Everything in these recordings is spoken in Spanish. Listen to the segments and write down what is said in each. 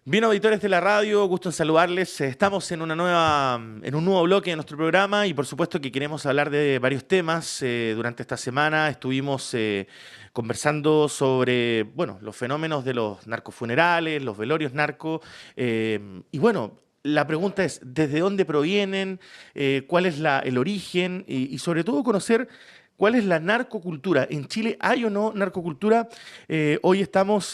Bien, auditores de la radio, gusto en saludarles. Estamos en un nuevo bloque de nuestro programa y por supuesto que queremos hablar de varios temas. Durante esta semana estuvimos conversando sobre, bueno, los fenómenos de los narcofunerales, los velorios narco. Y bueno, la pregunta es, ¿desde dónde provienen? ¿Cuál es el origen? Y sobre todo conocer cuál es la narcocultura. ¿En Chile hay o no narcocultura? Hoy estamos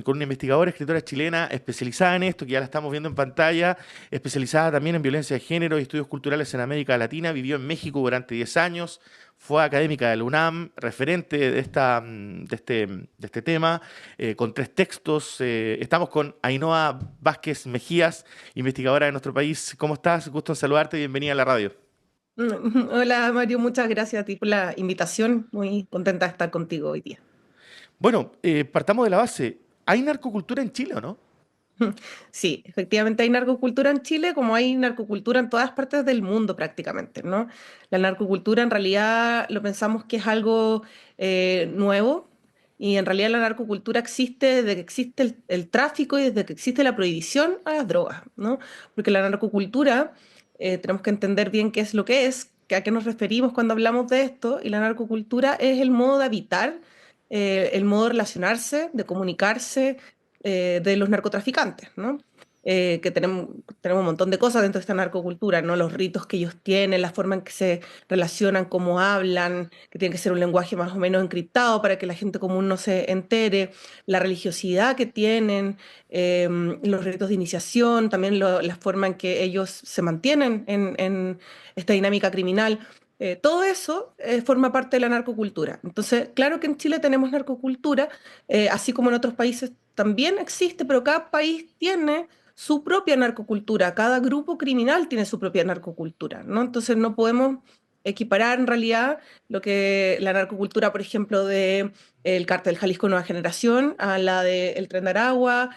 con una investigadora, escritora chilena especializada en esto, que ya la estamos viendo en pantalla, especializada también en violencia de género y estudios culturales en América Latina, vivió en México durante 10 años, fue académica de la UNAM, referente de este tema, con 3 textos. Estamos con Ainhoa Vázquez Mejías, investigadora de nuestro país. ¿Cómo estás? Gusto en saludarte, bienvenida a la radio. Hola Mario, muchas gracias a ti por la invitación. Muy contenta de estar contigo hoy día. Bueno, partamos de la base. ¿Hay narcocultura en Chile o no? Sí, efectivamente hay narcocultura en Chile como hay narcocultura en todas partes del mundo prácticamente, ¿no? La narcocultura en realidad lo pensamos que es algo nuevo y en realidad la narcocultura existe desde que existe el tráfico y desde que existe la prohibición a las drogas, ¿no? Porque la narcocultura tenemos que entender bien qué es lo que es, a qué nos referimos cuando hablamos de esto y la narcocultura es el modo de habitar, el modo de relacionarse, de comunicarse de los narcotraficantes, ¿no? Que tenemos un montón de cosas dentro de esta narcocultura, ¿no? Los ritos que ellos tienen, la forma en que se relacionan, cómo hablan, que tiene que ser un lenguaje más o menos encriptado para que la gente común no se entere, la religiosidad que tienen, los ritos de iniciación, también la forma en que ellos se mantienen en esta dinámica criminal. Todo eso forma parte de la narcocultura. Entonces, claro que en Chile tenemos narcocultura, así como en otros países también existe, pero cada país tiene su propia narcocultura, cada grupo criminal tiene su propia narcocultura, ¿no? Entonces no podemos equiparar en realidad lo que la narcocultura, por ejemplo, de el cártel Jalisco Nueva Generación a la del Tren de Aragua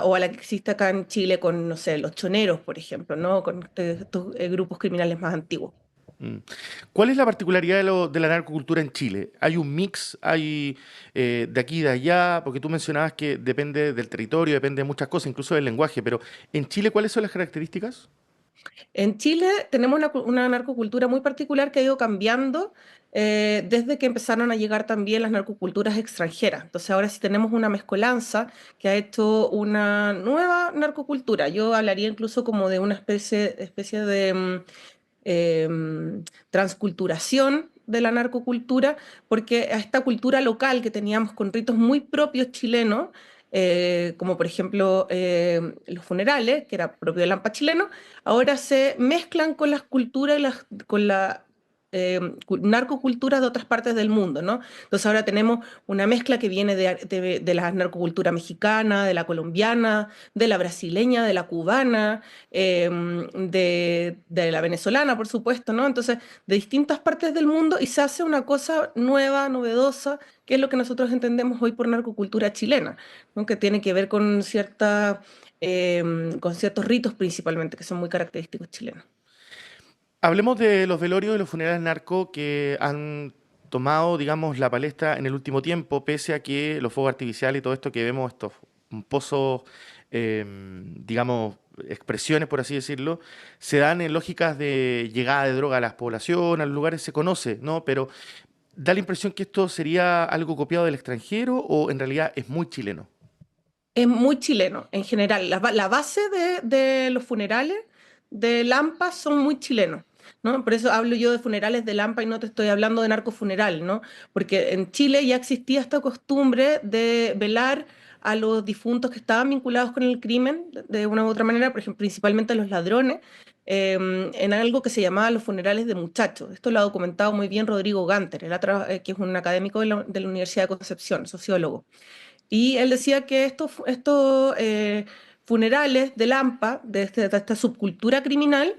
o a la que existe acá en Chile con, no sé, los choneros, por ejemplo, ¿no? Con estos grupos criminales más antiguos. Mm. ¿Cuál es la particularidad de la narcocultura en Chile? ¿Hay un mix? ¿Hay de aquí y de allá? Porque tú mencionabas que depende del territorio, depende de muchas cosas, incluso del lenguaje, pero en Chile, ¿cuáles son las características? En Chile tenemos una narcocultura muy particular que ha ido cambiando desde que empezaron a llegar también las narcoculturas extranjeras. Entonces ahora sí tenemos una mezcolanza que ha hecho una nueva narcocultura. Yo hablaría incluso como de una especie de transculturación de la narcocultura, porque a esta cultura local que teníamos con ritos muy propios chilenos, como por ejemplo los funerales, que era propio del Lampa chileno, ahora se mezclan con las culturas y con la narcocultura de otras partes del mundo, ¿no? Entonces ahora tenemos una mezcla que viene de la narcocultura mexicana, de la colombiana, de la brasileña, de la cubana, de la venezolana, por supuesto, ¿no? Entonces, de distintas partes del mundo y se hace una cosa nueva, novedosa, que es lo que nosotros entendemos hoy por narcocultura chilena, ¿no? Que tiene que ver con ciertos ritos principalmente, que son muy característicos chilenos. Hablemos de los velorios y los funerales narco que han tomado, digamos, la palestra en el último tiempo, pese a que los fuegos artificiales y todo esto que vemos, estos pozos, digamos, expresiones, por así decirlo, se dan en lógicas de llegada de droga a las poblaciones, a los lugares se conoce, ¿no? Pero da la impresión que esto sería algo copiado del extranjero o en realidad es muy chileno. Es muy chileno en general. La base de los funerales de Lampa son muy chilenos, ¿no? Por eso hablo yo de funerales de Lampa y no te estoy hablando de narcofuneral, ¿no? Porque en Chile ya existía esta costumbre de velar a los difuntos que estaban vinculados con el crimen de una u otra manera, por ejemplo, principalmente a los ladrones, en algo que se llamaba los funerales de muchachos. Esto lo ha documentado muy bien Rodrigo Ganter, que es un académico de la Universidad de Concepción, sociólogo. Y él decía que estos funerales de Lampa, de esta subcultura criminal,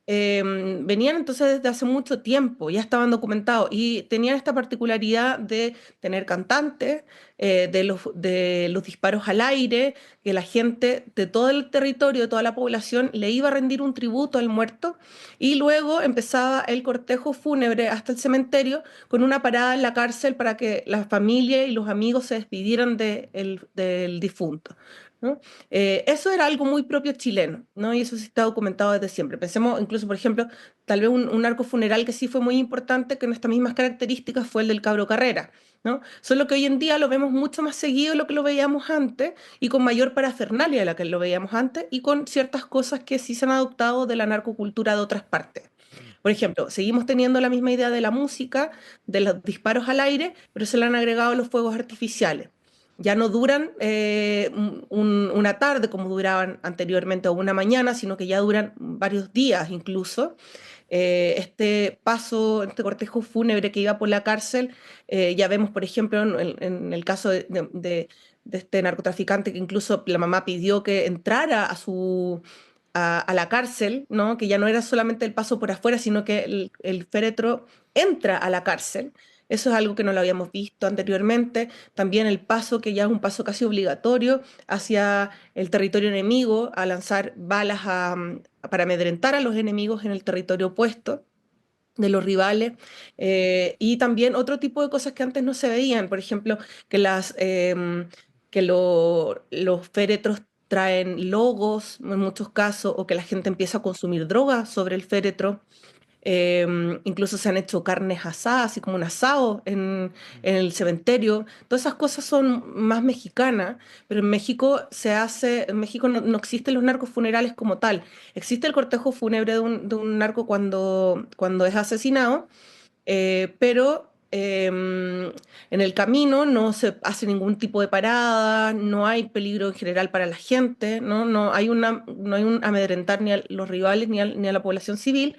venían entonces desde hace mucho tiempo, ya estaban documentados y tenían esta particularidad de tener cantantes, de los disparos al aire, que la gente de todo el territorio, de toda la población, le iba a rendir un tributo al muerto y luego empezaba el cortejo fúnebre hasta el cementerio con una parada en la cárcel para que la familia y los amigos se despidieran del difunto. ¿no? Eso era algo muy propio chileno, ¿no? Y eso sí está documentado desde siempre. Pensemos incluso, por ejemplo, tal vez un arco funeral que sí fue muy importante, que con estas mismas características fue el del Cabro Carrera, ¿no? Solo que hoy en día lo vemos mucho más seguido de lo que lo veíamos antes y con mayor parafernalia de la que lo veíamos antes y con ciertas cosas que sí se han adoptado de la narcocultura de otras partes. Por ejemplo, seguimos teniendo la misma idea de la música, de los disparos al aire, pero se le han agregado los fuegos artificiales. Ya no duran una tarde como duraban anteriormente o una mañana, sino que ya duran varios días incluso. Este paso, este cortejo fúnebre que iba por la cárcel, ya vemos, por ejemplo, en el caso de este narcotraficante que incluso la mamá pidió que entrara a la cárcel, ¿no? Que ya no era solamente el paso por afuera, sino que el féretro entra a la cárcel. Eso es algo que no lo habíamos visto anteriormente. También el paso, que ya es un paso casi obligatorio hacia el territorio enemigo, a lanzar balas para amedrentar a los enemigos en el territorio opuesto de los rivales. Y también otro tipo de cosas que antes no se veían, por ejemplo, que los féretros traen logos en muchos casos, o que la gente empieza a consumir drogas sobre el féretro. Incluso se han hecho carnes asadas, así como un asado en el cementerio. Todas esas cosas son más mexicanas, pero en México no existen los narcos funerales como tal. Existe el cortejo fúnebre de un narco cuando es asesinado, pero en el camino no se hace ningún tipo de parada, no hay peligro en general para la gente, ¿no? No hay un amedrentar ni a los rivales ni a la población civil,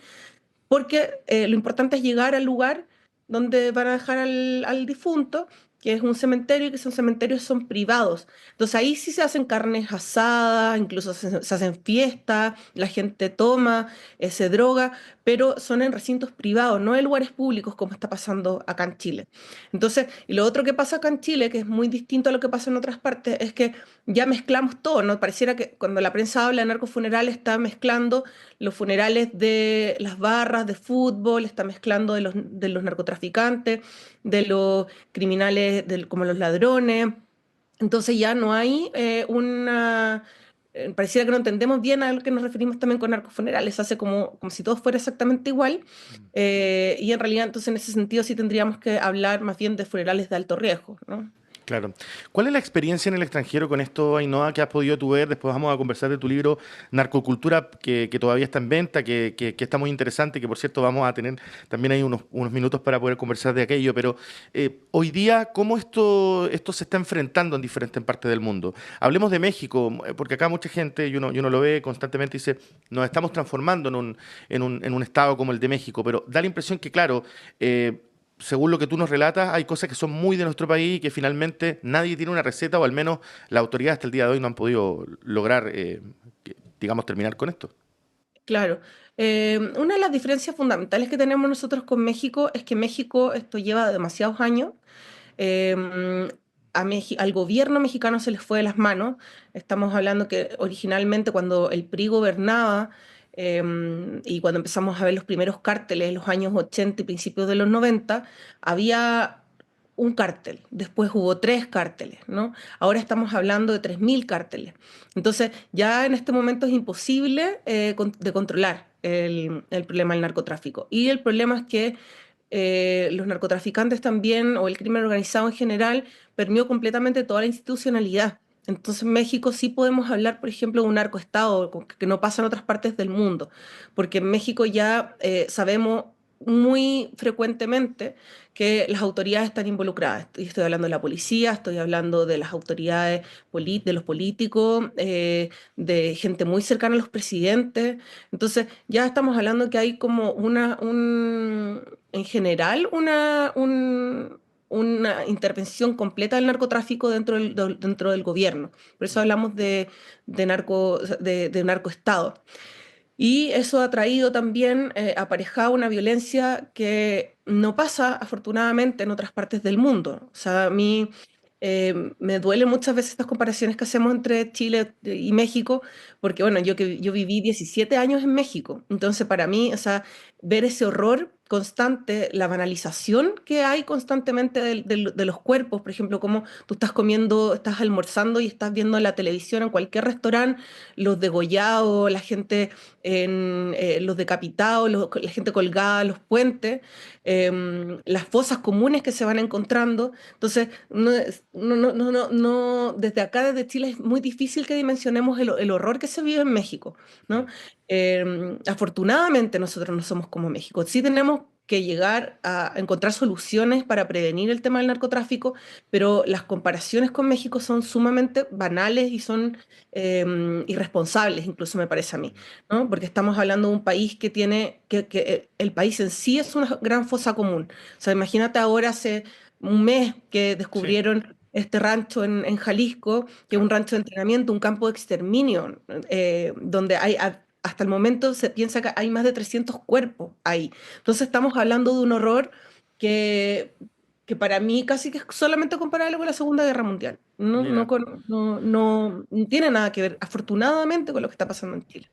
porque lo importante es llegar al lugar donde van a dejar al difunto, que es un cementerio, y que esos cementerios son privados. Entonces ahí sí se hacen carnes asadas, incluso se hacen fiestas, la gente toma, se droga, pero son en recintos privados, no en lugares públicos como está pasando acá en Chile. Entonces, y lo otro que pasa acá en Chile, que es muy distinto a lo que pasa en otras partes, es que ya mezclamos todo, ¿no? Pareciera que cuando la prensa habla de narcofunerales está mezclando los funerales de las barras de fútbol, está mezclando de los narcotraficantes, de los criminales, como los ladrones. Entonces ya no hay pareciera que no entendemos bien a lo que nos referimos también con narcofunerales, hace como si todo fuera exactamente igual, y en realidad entonces en ese sentido sí tendríamos que hablar más bien de funerales de alto riesgo, ¿no? Claro. ¿Cuál es la experiencia en el extranjero con esto, Ainhoa, que has podido tú ver? Después vamos a conversar de tu libro Narcocultura, que todavía está en venta, que está muy interesante, que por cierto vamos a tener también ahí unos minutos para poder conversar de aquello. Pero hoy día, ¿cómo esto se está enfrentando en diferentes partes del mundo? Hablemos de México, porque acá mucha gente, y uno lo ve constantemente, dice, nos estamos transformando en un estado como el de México, pero da la impresión que, claro, según lo que tú nos relatas, hay cosas que son muy de nuestro país y que finalmente nadie tiene una receta, o al menos las autoridades hasta el día de hoy no han podido lograr, digamos, terminar con esto. Claro. Una de las diferencias fundamentales que tenemos nosotros con México es que México esto lleva demasiados años. eh, al gobierno mexicano se les fue de las manos. Estamos hablando que originalmente cuando el PRI gobernaba, y cuando empezamos a ver los primeros cárteles en los años 80 y principios de los 90, había un cártel, después hubo tres cárteles, ¿no? Ahora estamos hablando de 3.000 cárteles. Entonces, ya en este momento es imposible de controlar el problema del narcotráfico. Y el problema es que los narcotraficantes también, o el crimen organizado en general, permeó completamente toda la institucionalidad. Entonces, en México sí podemos hablar, por ejemplo, de un narcoestado que no pasa en otras partes del mundo, porque en México ya sabemos muy frecuentemente que las autoridades están involucradas. Y estoy hablando de la policía, estoy hablando de las autoridades, de los políticos, de gente muy cercana a los presidentes. Entonces, ya estamos hablando que hay como en general, una intervención completa del narcotráfico dentro del gobierno. Por eso hablamos de narcoestado. Y eso ha traído también aparejado una violencia que no pasa afortunadamente en otras partes del mundo. O sea, a mí me duelen muchas veces estas comparaciones que hacemos entre Chile y México, porque bueno, yo viví 17 años en México, entonces para mí, o sea, ver ese horror constante la banalización que hay constantemente de los cuerpos. Por ejemplo, como tú estás comiendo, estás almorzando y estás viendo en la televisión, en cualquier restaurante, los degollados, la gente, los decapitados, la gente colgada, los puentes, las fosas comunes que se van encontrando. Entonces, desde acá, desde Chile, es muy difícil que dimensionemos el horror que se vive en México, ¿no? Afortunadamente nosotros no somos como México. Sí tenemos que llegar a encontrar soluciones para prevenir el tema del narcotráfico, pero las comparaciones con México son sumamente banales y son irresponsables, incluso me parece a mí, ¿no? Porque estamos hablando de un país que tiene, que el país en sí es una gran fosa común. O sea, imagínate ahora hace un mes que Sí, descubrieron este rancho en Jalisco, que es un claro. rancho de entrenamiento, un campo de exterminio, donde hay, hasta el momento se piensa que hay más de 300 cuerpos ahí. Entonces estamos hablando de un horror que, que para mí casi que es solamente comparable con la Segunda Guerra Mundial. Mira. No tiene nada que ver, afortunadamente, con lo que está pasando en Chile.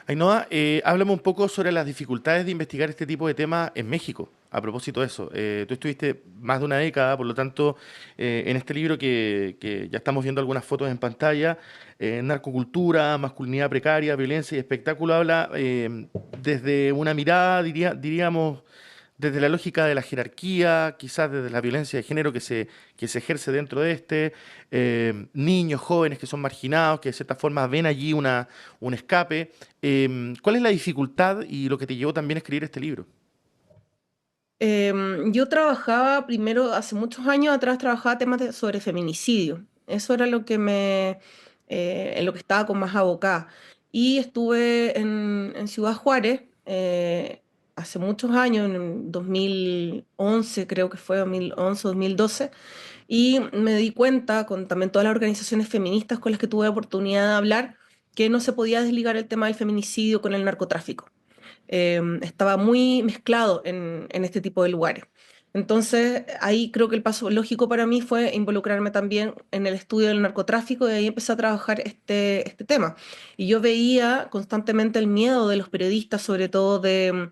Ainhoa, háblame un poco sobre las dificultades de investigar este tipo de temas en México. A propósito de eso, tú estuviste más de una década, por lo tanto, en este libro que ya estamos viendo algunas fotos en pantalla, Narcocultura, masculinidad precaria, violencia y espectáculo, habla desde una mirada, diríamos, desde la lógica de la jerarquía, quizás desde la violencia de género que se ejerce dentro de niños, jóvenes que son marginados, que de cierta forma ven allí un escape. ¿Cuál es la dificultad y lo que te llevó también a escribir este libro? Yo trabajaba primero, hace muchos años atrás, trabajaba temas sobre feminicidio. Eso era lo que en lo que estaba con más abocada. Y estuve en Ciudad Juárez hace muchos años, en 2011, creo que fue 2011, 2012, y me di cuenta, con también todas las organizaciones feministas con las que tuve la oportunidad de hablar, que no se podía desligar el tema del feminicidio con el narcotráfico. Estaba muy mezclado en este tipo de lugares. Entonces, ahí creo que el paso lógico para mí fue involucrarme también en el estudio del narcotráfico y ahí empecé a trabajar este tema. Y yo veía constantemente el miedo de los periodistas, sobre todo de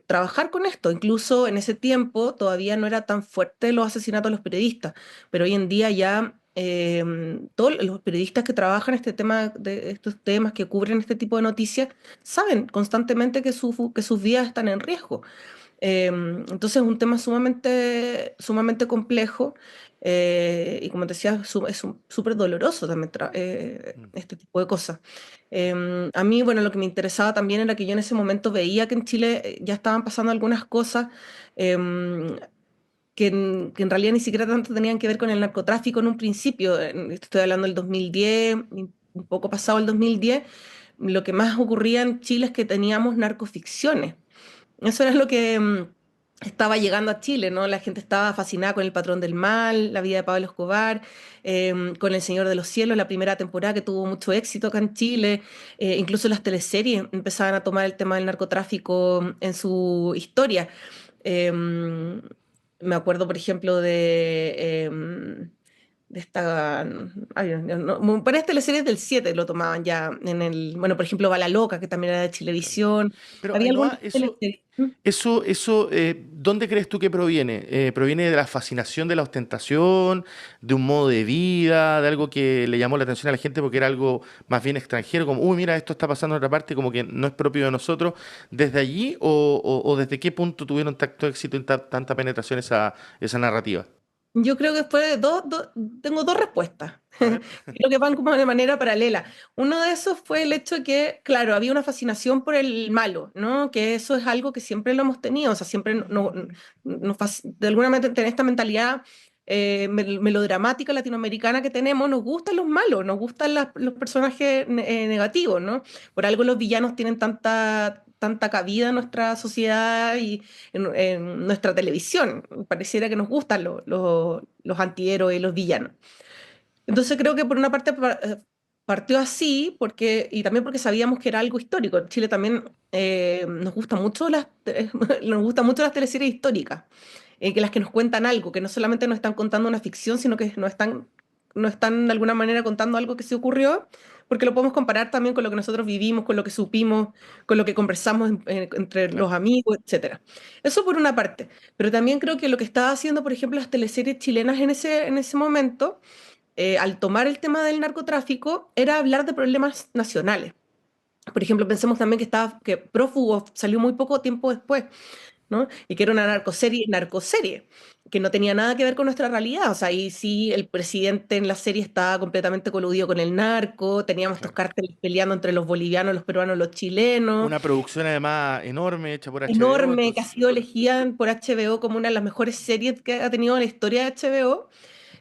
trabajar con esto. Incluso en ese tiempo todavía no era tan fuerte los asesinatos de los periodistas, pero hoy en día ya todos los periodistas que trabajan este tema, de estos temas, que cubren este tipo de noticias, saben constantemente que sus vidas están en riesgo. Entonces es un tema sumamente complejo y como te decía, súper doloroso también Mm. este tipo de cosas. A mí, bueno, lo que me interesaba también era que yo en ese momento veía que en Chile ya estaban pasando algunas cosas em, que en realidad ni siquiera tanto tenían que ver con el narcotráfico en un principio. Estoy hablando del 2010, un poco pasado el 2010. Lo que más ocurría en Chile es que teníamos narcoficciones. Eso era lo que estaba llegando a Chile, ¿no? La gente estaba fascinada con El Patrón del Mal, la vida de Pablo Escobar, con El Señor de los Cielos, la primera temporada que tuvo mucho éxito acá en Chile. Incluso las teleseries empezaban a tomar el tema del narcotráfico en su historia. Me acuerdo, por ejemplo, de esta. Ay, varias teleseries del 7 lo tomaban ya en el. Bueno, por ejemplo, Bala Loca, que también era de Claro. Chilevisión. Pero Había algunas Ainhoa, teleseries. ¿dónde crees tú que proviene? ¿Proviene de la fascinación de la ostentación, de un modo de vida, de algo que le llamó la atención a la gente porque era algo más bien extranjero, como, uy, mira, esto está pasando en otra parte, como que no es propio de nosotros? ¿Desde allí o desde qué punto tuvieron tanto éxito y tanta penetración esa narrativa? Yo creo que fue tengo dos respuestas. A ver. Creo que van como de manera paralela. Uno de esos fue el hecho de que, claro, había una fascinación por el malo, ¿no? Que eso es algo que siempre lo hemos tenido, o sea, siempre de alguna manera tener esta mentalidad melodramática latinoamericana que tenemos, nos gustan los malos, nos gustan los personajes negativos, ¿no? Por algo los villanos tienen tanta cabida en nuestra sociedad y en nuestra televisión. Pareciera que nos gustan los antihéroes y los villanos. Entonces creo que por una parte partió así, y también porque sabíamos que era algo histórico. En Chile también nos gustan mucho las teleseries históricas, que las que nos cuentan algo, que no solamente nos están contando una ficción, sino que nos están de alguna manera contando algo que se ocurrió, porque lo podemos comparar también con lo que nosotros vivimos, con lo que supimos, con lo que conversamos entre Claro. los amigos, etcétera. Eso por una parte, pero también creo que lo que estaba haciendo, por ejemplo, las teleseries chilenas en ese momento, al tomar el tema del narcotráfico, era hablar de problemas nacionales. Por ejemplo, pensemos también que Prófugo salió muy poco tiempo después, ¿no? Y que era una narcoserie, que no tenía nada que ver con nuestra realidad. O sea, ahí sí el presidente en la serie estaba completamente coludido con el narco, teníamos estos Claro. cárteles peleando entre los bolivianos, los peruanos, los chilenos, Una producción además enorme, hecha por HBO, enorme, que ha entonces, sido elegida por HBO como una de las mejores series que ha tenido la historia de HBO.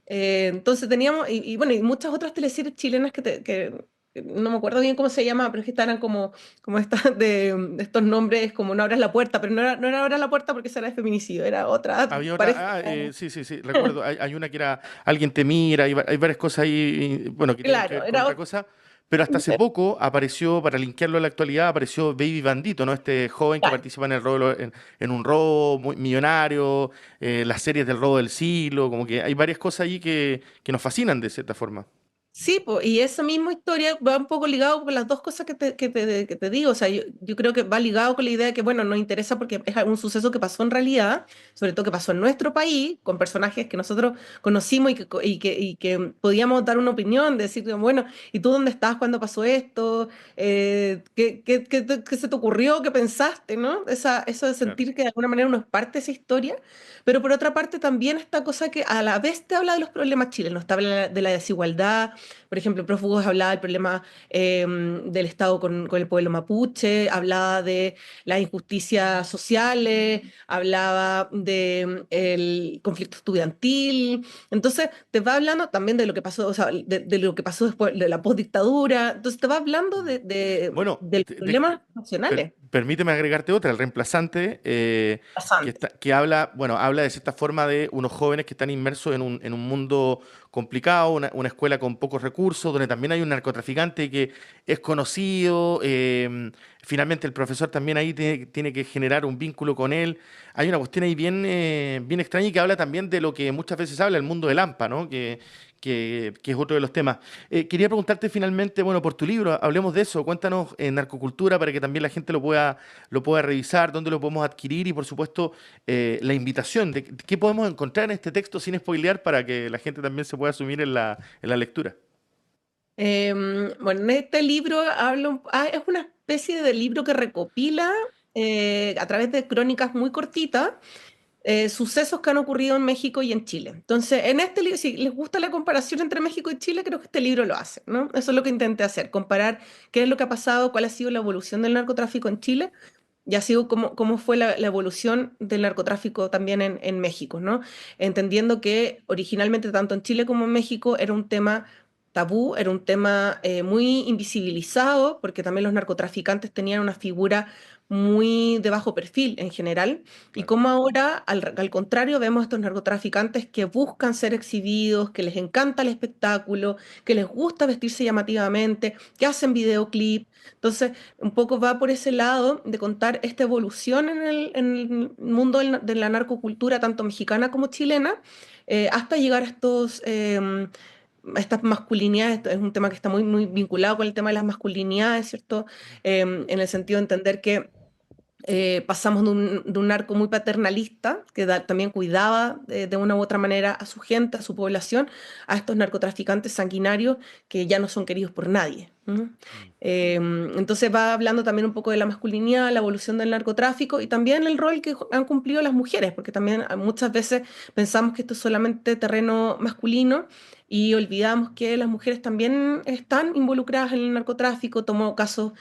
Entonces teníamos, bueno, y muchas otras teleseries chilenas que no me acuerdo bien cómo se llama, pero es que estaban como estas de estos nombres, como No abras la puerta, pero no era Abras la puerta porque esa era de feminicidio, era otra había pareja. otra, sí, sí, sí, recuerdo, hay una que era Alguien te mira, hay varias cosas ahí, bueno, que tienen que Claro, ver con era otra otra. cosa, pero hasta hace poco apareció, para linkearlo a la actualidad, apareció Baby Bandito, ¿no? Este joven que Claro. participa en el robo, en un robo muy millonario, las series del robo del siglo, como que hay varias cosas ahí que nos fascinan de cierta forma. Sí, po, y esa misma historia va un poco ligado con las dos cosas que te digo. O sea, yo creo que va ligado con la idea de que, bueno, nos interesa porque es un suceso que pasó en realidad, sobre todo que pasó en nuestro país, con personajes que nosotros conocimos y que podíamos dar una opinión, de decir, bueno, ¿y tú dónde estabas cuando pasó esto? ¿Qué se te ocurrió? ¿Qué pensaste? ¿No? Eso de Claro. sentir que de alguna manera uno es parte de esa historia, pero por otra parte también esta cosa que a la vez te habla de los problemas chilenos, te habla de la desigualdad. Por ejemplo, Prófugos hablaba del problema del Estado con el pueblo mapuche, hablaba de las injusticias sociales, hablaba del conflicto estudiantil. Entonces, te va hablando también de lo que pasó, o sea, de lo que pasó después de la postdictadura. Entonces, te va hablando Mm. Bueno, de problemas nacionales. permíteme agregarte otra, el reemplazante, Pasante. que habla, bueno, habla de cierta forma de unos jóvenes que están inmersos en un mundo complicado, una escuela con pocos recursos, donde también hay un narcotraficante que es conocido, finalmente el profesor también ahí tiene que generar un vínculo con él. Hay una cuestión ahí bien, bien extraña y que habla también de lo que muchas veces habla el mundo del AMPA, ¿no? Que es otro de los temas. Quería preguntarte finalmente, bueno, por tu libro, hablemos de eso, cuéntanos en narcocultura para que también la gente lo pueda revisar, dónde lo podemos adquirir y por supuesto la invitación de qué podemos encontrar en este texto sin spoilear para que la gente también se pueda asumir en la lectura. Bueno, en este libro es una especie de libro que recopila a través de crónicas muy cortitas sucesos que han ocurrido en México y en Chile. Entonces, en este libro, si les gusta la comparación entre México y Chile, creo que este libro lo hace, ¿no? Eso es lo que intenté hacer, comparar qué es lo que ha pasado, cuál ha sido la evolución del narcotráfico en Chile y ha sido cómo fue la evolución del narcotráfico también en México, ¿no? Entendiendo que originalmente tanto en Chile como en México era un tema tabú, era un tema muy invisibilizado, porque también los narcotraficantes tenían una figura muy de bajo perfil en general, y Claro. como ahora, al contrario, vemos estos narcotraficantes que buscan ser exhibidos, que les encanta el espectáculo, que les gusta vestirse llamativamente, que hacen videoclip. Entonces, un poco va por ese lado de contar esta evolución en el mundo de la narcocultura, tanto mexicana como chilena, hasta llegar a a estas masculinidades. Esto es un tema que está muy vinculado con el tema de las masculinidades, ¿cierto? En el sentido de entender que pasamos de un narco muy paternalista, que también cuidaba de una u otra manera a su gente, a su población, a estos narcotraficantes sanguinarios que ya no son queridos por nadie. ¿M? Mm. Entonces va hablando también un poco de la masculinidad, la evolución del narcotráfico y también el rol que han cumplido las mujeres, porque también muchas veces pensamos que esto es solamente terreno masculino y olvidamos que las mujeres también están involucradas en el narcotráfico. Tomó casos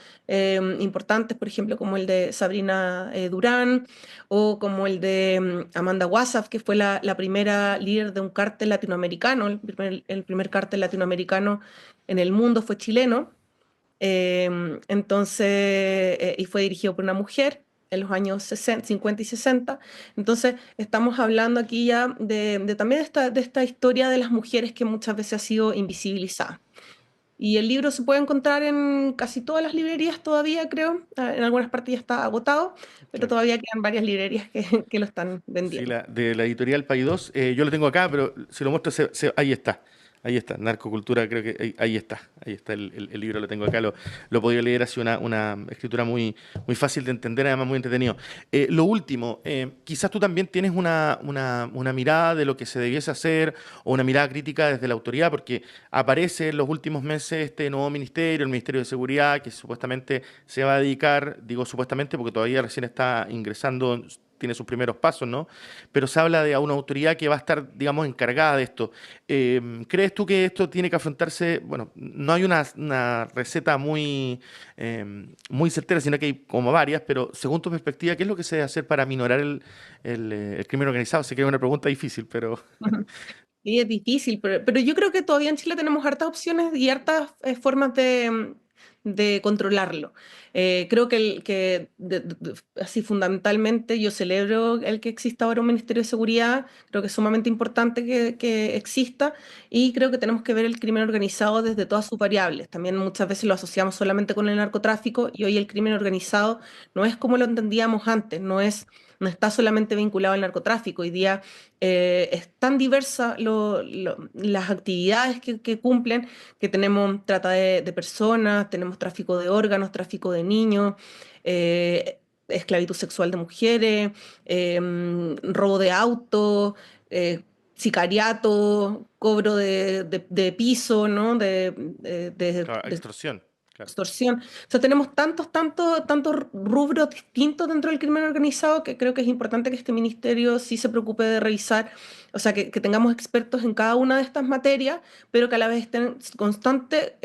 importantes, por ejemplo, como el de Sabrina Durán o como el de Amanda Wassaf, que fue la primera líder de un cártel latinoamericano, el primer cártel latinoamericano en el mundo fue chileno. Y fue dirigido por una mujer en los años 60, 50 y 60. Entonces, estamos hablando aquí ya de también de esta historia de las mujeres que muchas veces ha sido invisibilizada. Y el libro se puede encontrar en casi todas las librerías todavía, creo. En algunas partes ya está agotado, pero Claro. todavía quedan varias librerías que lo están Sí, vendiendo. de la editorial Paidós, yo lo tengo acá, pero si lo muestro, ahí está. Ahí está, Narcocultura, creo que ahí está el libro, lo tengo acá, lo he podido leer, ha sido una escritura muy fácil de entender, además muy entretenido. Lo último, quizás tú también tienes una mirada de lo que se debiese hacer o una mirada crítica desde la autoridad, porque aparece en los últimos meses este nuevo ministerio, el Ministerio de Seguridad, que supuestamente se va a dedicar, digo supuestamente porque todavía recién está ingresando, tiene sus primeros pasos, ¿no? Pero se habla de una autoridad que va a estar, digamos, encargada de esto. ¿Crees tú que esto tiene que afrontarse? Bueno, no hay una receta muy certera, sino que hay como varias, pero según tu perspectiva, ¿qué es lo que se debe hacer para minorar el crimen organizado? Sé que es una pregunta difícil, pero... Y es difícil, pero yo creo que todavía en Chile tenemos hartas opciones y hartas formas de controlarlo. Creo que, así fundamentalmente yo celebro el que exista ahora un Ministerio de Seguridad, creo que es sumamente importante que exista y creo que tenemos que ver el crimen organizado desde todas sus variables. También muchas veces lo asociamos solamente con el narcotráfico y hoy el crimen organizado no es como lo entendíamos antes, no está solamente vinculado al narcotráfico. Hoy día es tan diversa las actividades que cumplen, que tenemos trata de personas, tenemos tráfico de órganos, tráfico de niños, esclavitud sexual de mujeres, robo de autos, sicariato, cobro de piso, ¿no? Claro, extorsión, claro. Extorsión. O sea, tenemos tantos rubros distintos dentro del crimen organizado que creo que es importante que este ministerio sí se preocupe de revisar, o sea, que tengamos expertos en cada una de estas materias, pero que a la vez estén en constante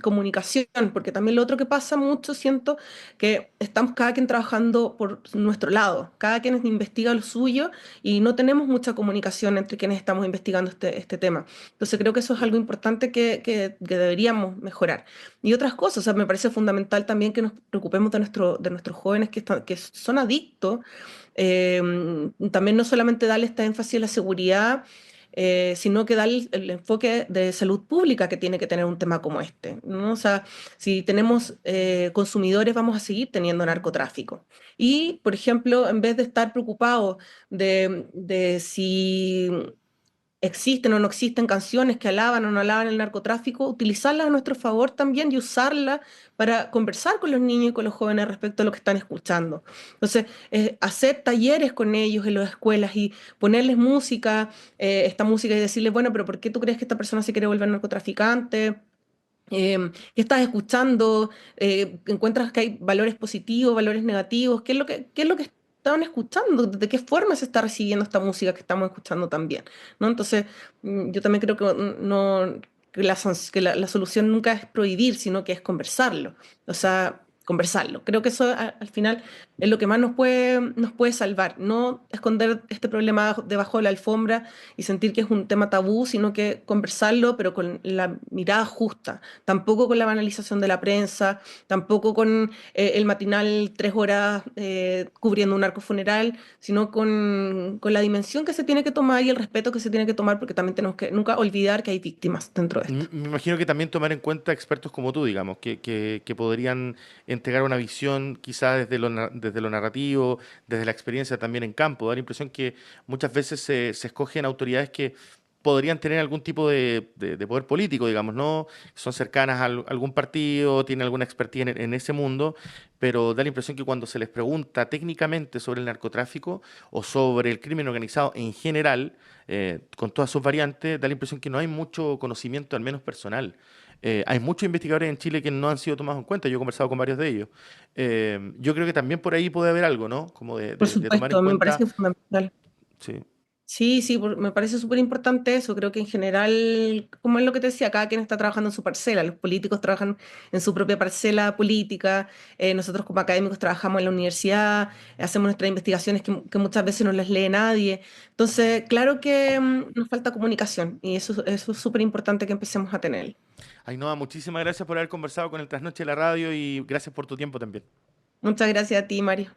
comunicación, porque también lo otro que pasa mucho, siento que estamos cada quien trabajando por nuestro lado, cada quien investiga lo suyo y no tenemos mucha comunicación entre quienes estamos investigando este tema. Entonces creo que eso es algo importante que deberíamos mejorar. Y otras cosas, o sea, me parece fundamental también que nos preocupemos de nuestros jóvenes que son adictos. Eh, También no solamente darle este énfasis a la seguridad, sino que darle el enfoque de salud pública que tiene que tener un tema como este, ¿no? O sea, si tenemos consumidores, vamos a seguir teniendo narcotráfico. Y, por ejemplo, en vez de estar preocupados de si existen o no existen canciones que alaban o no alaban el narcotráfico, utilizarlas a nuestro favor también y usarlas para conversar con los niños y con los jóvenes respecto a lo que están escuchando. Entonces, hacer talleres con ellos en las escuelas y ponerles música, esta música y decirles, bueno, pero ¿por qué tú crees que esta persona se quiere volver narcotraficante? ¿Qué estás escuchando? ¿Encuentras que hay valores positivos, valores negativos? ¿Qué es lo que estaban escuchando? ¿De qué forma se está recibiendo esta música que estamos escuchando también? ¿No? Entonces, yo también creo que, no, que la solución nunca es prohibir, sino que es conversarlo. O sea, conversarlo. Creo que eso al final es lo que más nos puede salvar. No esconder este problema debajo de la alfombra y sentir que es un tema tabú, sino que conversarlo, pero con la mirada justa. Tampoco con la banalización de la prensa, tampoco con el matinal 3 horas cubriendo un arco funeral, sino con la dimensión que se tiene que tomar y el respeto que se tiene que tomar, porque también tenemos que nunca olvidar que hay víctimas dentro de esto. Me imagino que también tomar en cuenta expertos como tú, digamos, que podrían entregar una visión quizás desde lo narrativo, desde la experiencia también en campo. Da la impresión que muchas veces se escogen autoridades que podrían tener algún tipo de poder político, digamos, ¿no? Son cercanas a algún partido, tienen alguna expertise en ese mundo, pero da la impresión que cuando se les pregunta técnicamente sobre el narcotráfico o sobre el crimen organizado en general, con todas sus variantes, da la impresión que no hay mucho conocimiento, al menos personal. Hay muchos investigadores en Chile que no han sido tomados en cuenta, yo he conversado con varios de ellos. Yo creo que también por ahí puede haber algo, ¿no? Como Por de tomar en supuesto, me cuenta, parece fundamental. sí. Sí, sí, me parece súper importante eso. Creo que en general, como es lo que te decía, cada quien está trabajando en su parcela. Los políticos trabajan en su propia parcela política. Nosotros como académicos trabajamos en la universidad, hacemos nuestras investigaciones que muchas veces no las lee nadie. Entonces, claro que nos falta comunicación y eso es súper importante que empecemos a tener. Ainhoa, muchísimas gracias por haber conversado con el Trasnoche de la Radio y gracias por tu tiempo también. Muchas gracias a ti, Mario.